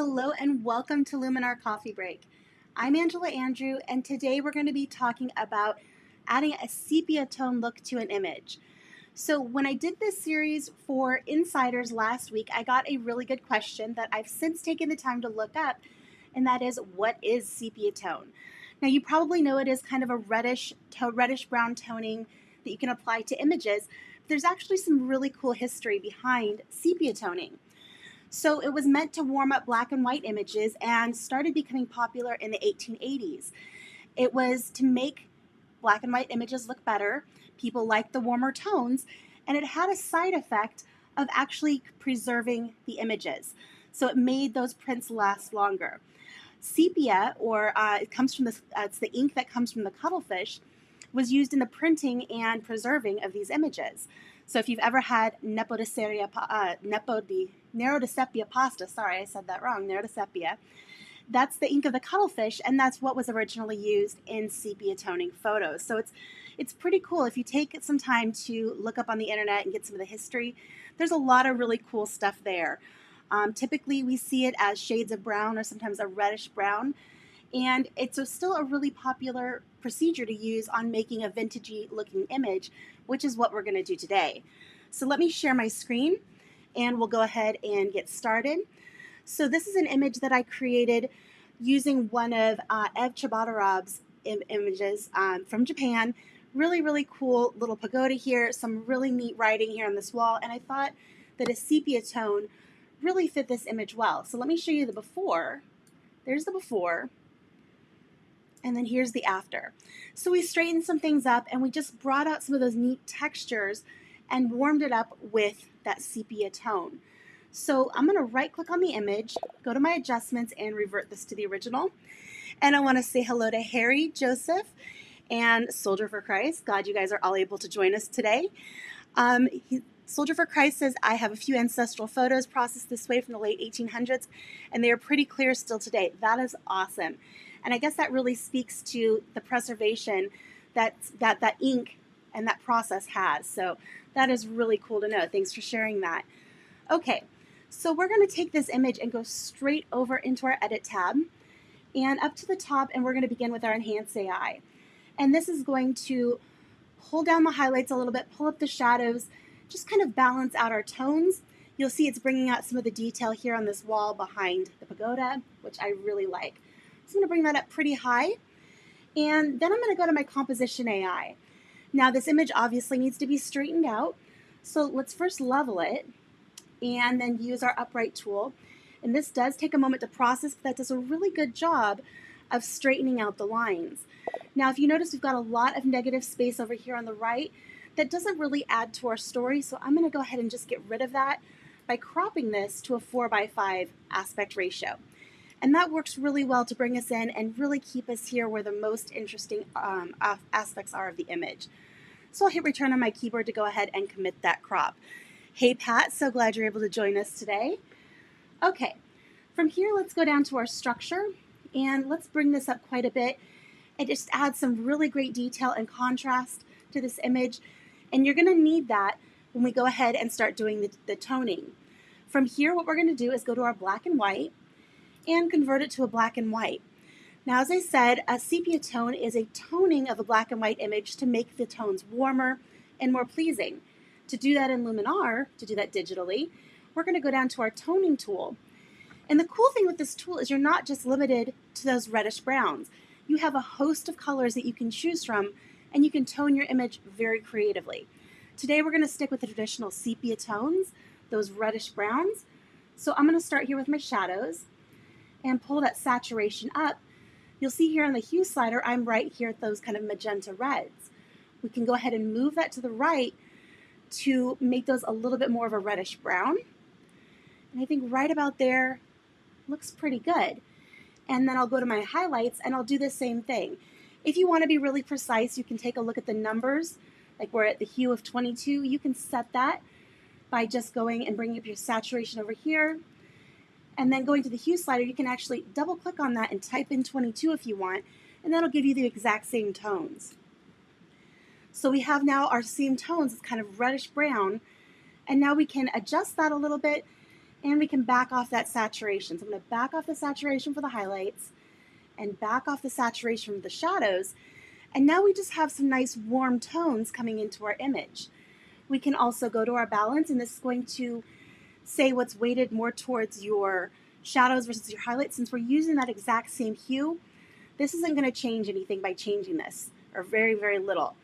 Hello and welcome to Luminar Coffee Break. I'm Angela Andrieux, and today we're going to be talking about adding a sepia tone look to an image. So when I did this series for insiders last week, I got a really good question that I've since taken the time to look up, and that is, what is sepia tone? Now you probably know it is kind of a reddish brown toning that you can apply to images, but there's actually some really cool history behind sepia toning. So it was meant to warm up black and white images and started becoming popular in the 1880s. It was to make black and white images look better. People liked the warmer tones, and it had a side effect of actually preserving the images. So it made those prints last longer. Sepia, or it comes from it's the ink that comes from the cuttlefish, was used in the printing and preserving of these images. So if you've ever had Nero di Sepia pasta, sorry, I said that wrong, Nero di Sepia, that's the ink of the cuttlefish, and that's what was originally used in sepia toning photos. So it's pretty cool. If you take some time to look up on the internet and get some of the history, there's a lot of really cool stuff there. Typically we see it as shades of brown or sometimes a reddish brown, and it's still a really popular procedure to use on making a vintagey looking image, which is what we're going to do today. So let me share my screen and we'll go ahead and get started. So this is an image that I created using one of Ev Chabatarab's images from Japan. Really, really cool little pagoda here, some really neat writing here on this wall, and I thought that a sepia tone really fit this image well. So let me show you the before. There's the before. And then here's the after. So we straightened some things up and we just brought out some of those neat textures and warmed it up with that sepia tone. So I'm going to right click on the image, go to my adjustments and revert this to the original. And I want to say hello to Harry, Joseph, and Soldier for Christ. Glad you guys are all able to join us today. Soldier for Christ says, I have a few ancestral photos processed this way from the late 1800s, and they are pretty clear still today. That is awesome. And I guess that really speaks to the preservation that ink and that process has. So that is really cool to know. Thanks for sharing that. Okay, so we're going to take this image and go straight over into our Edit tab and up to the top, and we're going to begin with our Enhance AI. And this is going to pull down the highlights a little bit, pull up the shadows, just kind of balance out our tones. You'll see it's bringing out some of the detail here on this wall behind the pagoda, which I really like. So I'm going to bring that up pretty high, and then I'm going to go to my Composition AI. Now this image obviously needs to be straightened out, so let's first level it and then use our upright tool. And this does take a moment to process, but that does a really good job of straightening out the lines. Now if you notice, we've got a lot of negative space over here on the right that doesn't really add to our story, so I'm going to go ahead and just get rid of that by cropping this to a 4:5 aspect ratio. And that works really well to bring us in and really keep us here where the most interesting aspects are of the image. So I'll hit return on my keyboard to go ahead and commit that crop. Hey Pat, so glad you're able to join us today. Okay, from here let's go down to our structure and let's bring this up quite a bit and just add some really great detail and contrast to this image. And you're going to need that when we go ahead and start doing the toning. From here, what we're going to do is go to our black and white and convert it to a black and white. Now, as I said, a sepia tone is a toning of a black and white image to make the tones warmer and more pleasing. To do that in Luminar, to do that digitally, we're going to go down to our toning tool. And the cool thing with this tool is you're not just limited to those reddish browns. You have a host of colors that you can choose from, and you can tone your image very creatively. Today we're going to stick with the traditional sepia tones, those reddish browns. So I'm going to start here with my shadows and pull that saturation up. You'll see here on the hue slider, I'm right here at those kind of magenta reds. We can go ahead and move that to the right to make those a little bit more of a reddish brown. And I think right about there looks pretty good. And then I'll go to my highlights and I'll do the same thing. If you want to be really precise, you can take a look at the numbers. Like we're at the hue of 22, you can set that by just going and bringing up your saturation over here. And then going to the hue slider, you can actually double click on that and type in 22 if you want, and that'll give you the exact same tones. So we have now our same tones, it's kind of reddish brown, and now we can adjust that a little bit And we can back off that saturation. So I'm going to back off the saturation for the highlights and back off the saturation for the shadows. And now we just have some nice warm tones coming into our image. We can also go to our balance, and this is going to say what's weighted more towards your shadows versus your highlights. Since we're using that exact same hue, this isn't going to change anything by changing this, or very, very little.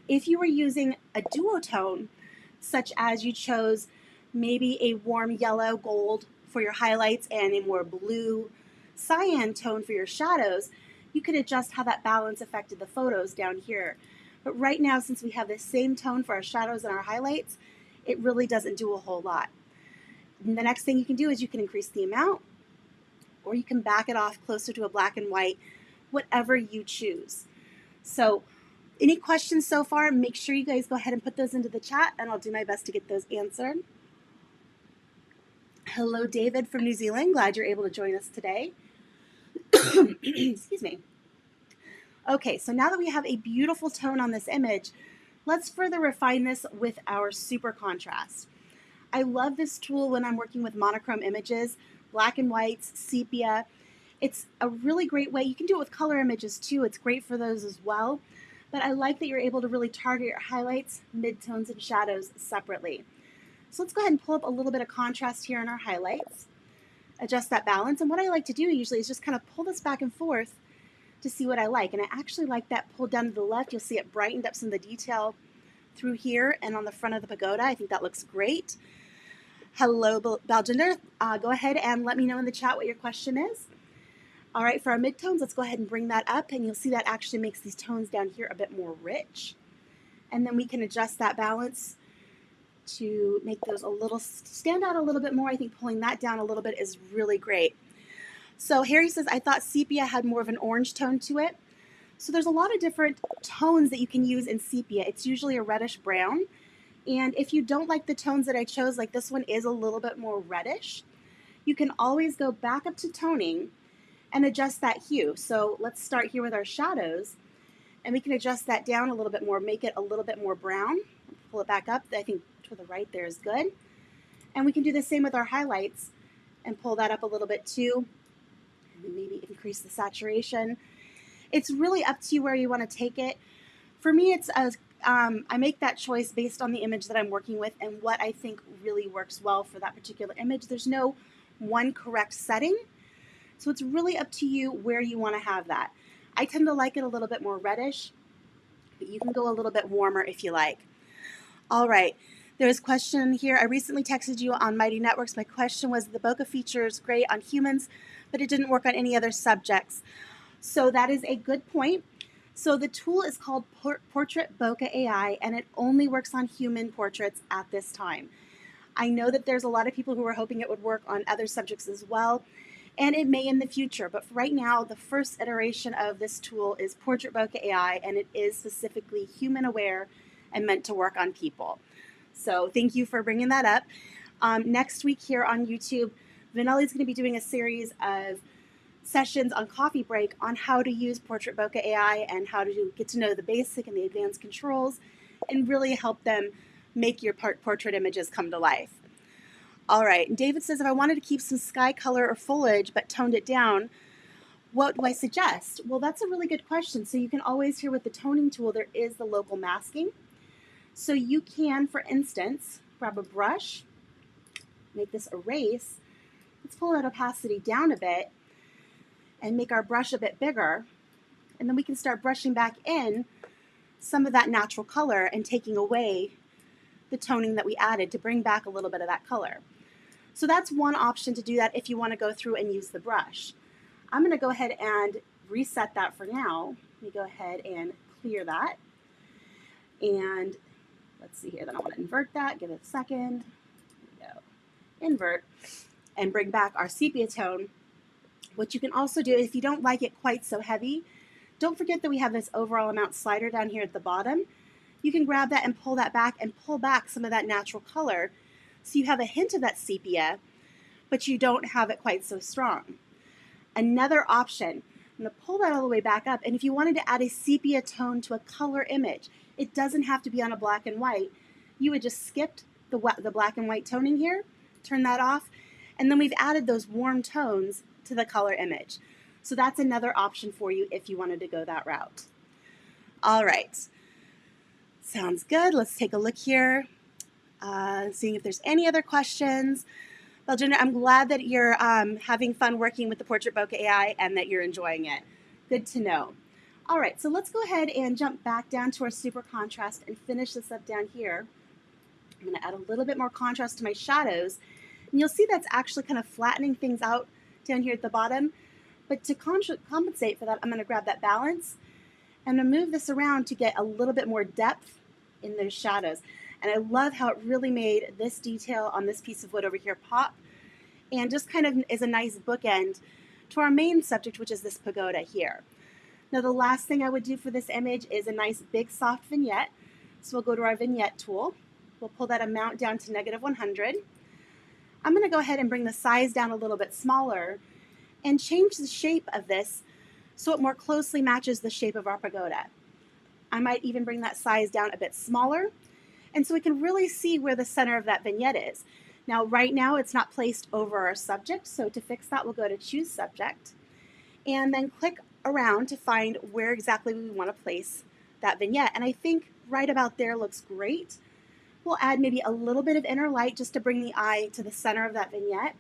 If you were using a duotone, such as you chose maybe a warm yellow gold for your highlights and a more blue cyan tone for your shadows, you could adjust how that balance affected the photos down here. But right now, since we have the same tone for our shadows and our highlights, it really doesn't do a whole lot. And the next thing you can do is you can increase the amount, or you can back it off closer to a black and white, whatever you choose. So any questions so far, make sure you guys go ahead and put those into the chat, and I'll do my best to get those answered. Hello, David from New Zealand. Glad you're able to join us today. Excuse me. Okay, so now that we have a beautiful tone on this image, let's further refine this with our super contrast. I love this tool when I'm working with monochrome images, black and whites, sepia. It's a really great way. You can do it with color images too. It's great for those as well. But I like that you're able to really target your highlights, midtones, and shadows separately. So let's go ahead and pull up a little bit of contrast here in our highlights. Adjust that balance. And what I like to do usually is just kind of pull this back and forth to see what I like. And I actually like that pulled down to the left. You'll see it brightened up some of the detail through here and on the front of the pagoda. I think that looks great. Hello, Baljinder. Go ahead and let me know in the chat what your question is. All right, for our midtones, let's go ahead and bring that up, and you'll see that actually makes these tones down here a bit more rich. And then we can adjust that balance to make those a little stand out a little bit more. I think pulling that down a little bit is really great. So Harry says, I thought sepia had more of an orange tone to it. So there's a lot of different tones that you can use in sepia. It's usually a reddish brown. And if you don't like the tones that I chose, like this one is a little bit more reddish, you can always go back up to toning and adjust that hue. So let's start here with our shadows, and we can adjust that down a little bit more, make it a little bit more brown. Pull it back up. I think to the right there is good. And we can do the same with our highlights and pull that up a little bit too. And then maybe increase the saturation. It's really up to you where you want to take it. For me, it's I make that choice based on the image that I'm working with and what I think really works well for that particular image. There's no one correct setting. So it's really up to you where you want to have that. I tend to like it a little bit more reddish, but you can go a little bit warmer if you like. All right, there's a question here. I recently texted you on Mighty Networks. My question was, the bokeh features great on humans, but it didn't work on any other subjects. So that is a good point. So the tool is called Portrait Bokeh AI, and it only works on human portraits at this time. I know that there's a lot of people who are hoping it would work on other subjects as well, and it may in the future, but for right now, the first iteration of this tool is Portrait Bokeh AI, and it is specifically human aware and meant to work on people. So thank you for bringing that up. Next week here on YouTube, Vanelli's going to be doing a series of sessions on Coffee Break on how to use Portrait Bokeh AI and how to get to know the basic and the advanced controls and really help them make your portrait images come to life. All right, David says, if I wanted to keep some sky color or foliage but toned it down, what do I suggest? Well, that's a really good question. So you can always hear with the toning tool, there is the local masking. So you can, for instance, grab a brush, make this erase. Let's pull that opacity down a bit and make our brush a bit bigger. And then we can start brushing back in some of that natural color and taking away the toning that we added to bring back a little bit of that color. So that's one option to do that if you want to go through and use the brush. I'm going to go ahead and reset that for now. Let me go ahead and clear that. And let's see here, then I want to invert that. Give it a second. There we go. Invert and bring back our sepia tone. What you can also do, if you don't like it quite so heavy, don't forget that we have this overall amount slider down here at the bottom. You can grab that and pull that back and pull back some of that natural color so you have a hint of that sepia, but you don't have it quite so strong. Another option, I'm going to pull that all the way back up, and if you wanted to add a sepia tone to a color image, it doesn't have to be on a black and white. You would just skip the black and white toning here, turn that off, And then we've added those warm tones to the color image. So that's another option for you if you wanted to go that route. All right. Sounds good. Let's take a look here, seeing if there's any other questions. Well, Jenna, I'm glad that you're having fun working with the Portrait Bokeh AI and that you're enjoying it. Good to know. All right, so let's go ahead and jump back down to our super contrast and finish this up down here. I'm going to add a little bit more contrast to my shadows. And you'll see that's actually kind of flattening things out down here at the bottom. But to compensate for that, I'm going to grab that balance and I'm going to move this around to get a little bit more depth in those shadows. And I love how it really made this detail on this piece of wood over here pop, and just kind of is a nice bookend to our main subject, which is this pagoda here. Now the last thing I would do for this image is a nice big soft vignette. So we'll go to our vignette tool. We'll pull that amount down to -100. I'm going to go ahead and bring the size down a little bit smaller and change the shape of this so it more closely matches the shape of our pagoda. I might even bring that size down a bit smaller, and so we can really see where the center of that vignette is. Now, right now, it's not placed over our subject, so to fix that, we'll go to Choose Subject, and then click around to find where exactly we want to place that vignette. And I think right about there looks great. We'll add maybe a little bit of inner light just to bring the eye to the center of that vignette,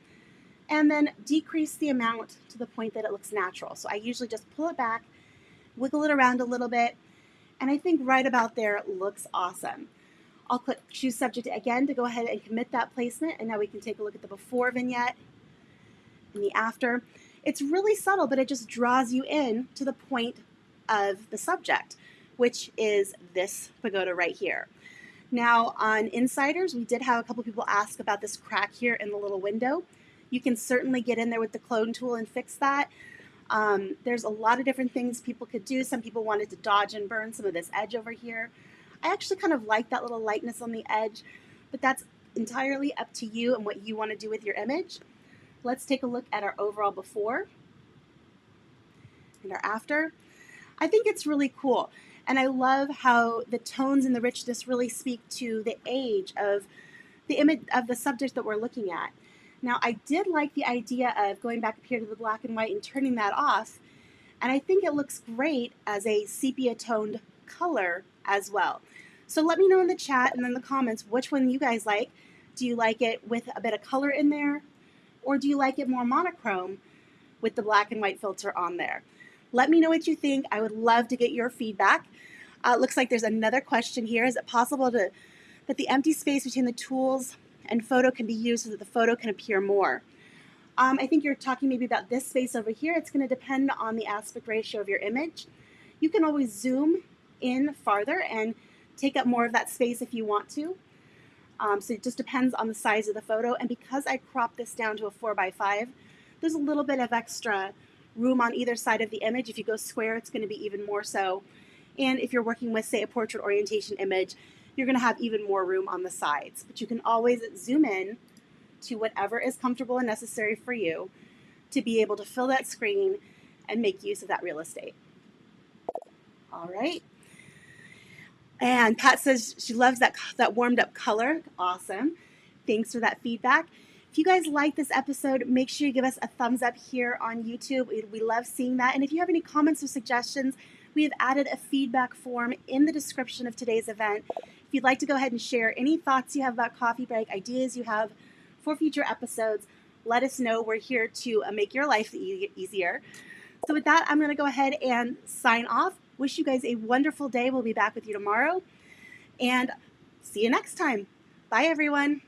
and then decrease the amount to the point that it looks natural. So I usually just pull it back, wiggle it around a little bit, and I think right about there looks awesome. I'll click Choose Subject again to go ahead and commit that placement, and now we can take a look at the before vignette and the after. It's really subtle, but it just draws you in to the point of the subject, which is this pagoda right here. Now on Insiders, we did have a couple people ask about this crack here in the little window. You can certainly get in there with the clone tool and fix that. There's a lot of different things people could do. Some people wanted to dodge and burn some of this edge over here. I actually kind of like that little lightness on the edge, but that's entirely up to you and what you want to do with your image. Let's take a look at our overall before and our after. I think it's really cool, and I love how the tones and the richness really speak to the age of the image of the subject that we're looking at. Now, I did like the idea of going back up here to the black and white and turning that off, and I think it looks great as a sepia toned color as well. So let me know in the chat and in the comments which one you guys like. Do you like it with a bit of color in there, or do you like it more monochrome with the black and white filter on there? Let me know what you think. I would love to get your feedback. Looks like there's another question here. Is it possible that the empty space between the tools and photo can be used so that the photo can appear more? I think you're talking maybe about this space over here. It's going to depend on the aspect ratio of your image. You can always zoom in farther and take up more of that space if you want to. So it just depends on the size of the photo. And because I cropped this down to a 4:5, there's a little bit of extra room on either side of the image. If you go square, it's going to be even more so. And if you're working with, say, a portrait orientation image, you're going to have even more room on the sides. But you can always zoom in to whatever is comfortable and necessary for you to be able to fill that screen and make use of that real estate. All right. And Pat says she loves that warmed up color. Awesome. Thanks for that feedback. If you guys like this episode, make sure you give us a thumbs up here on YouTube. We love seeing that. And if you have any comments or suggestions, we have added a feedback form in the description of today's event. If you'd like to go ahead and share any thoughts you have about Coffee Break, ideas you have for future episodes, let us know. We're here to make your life easier. So with that, I'm going to go ahead and sign off. Wish you guys a wonderful day. We'll be back with you tomorrow. And see you next time. Bye, everyone.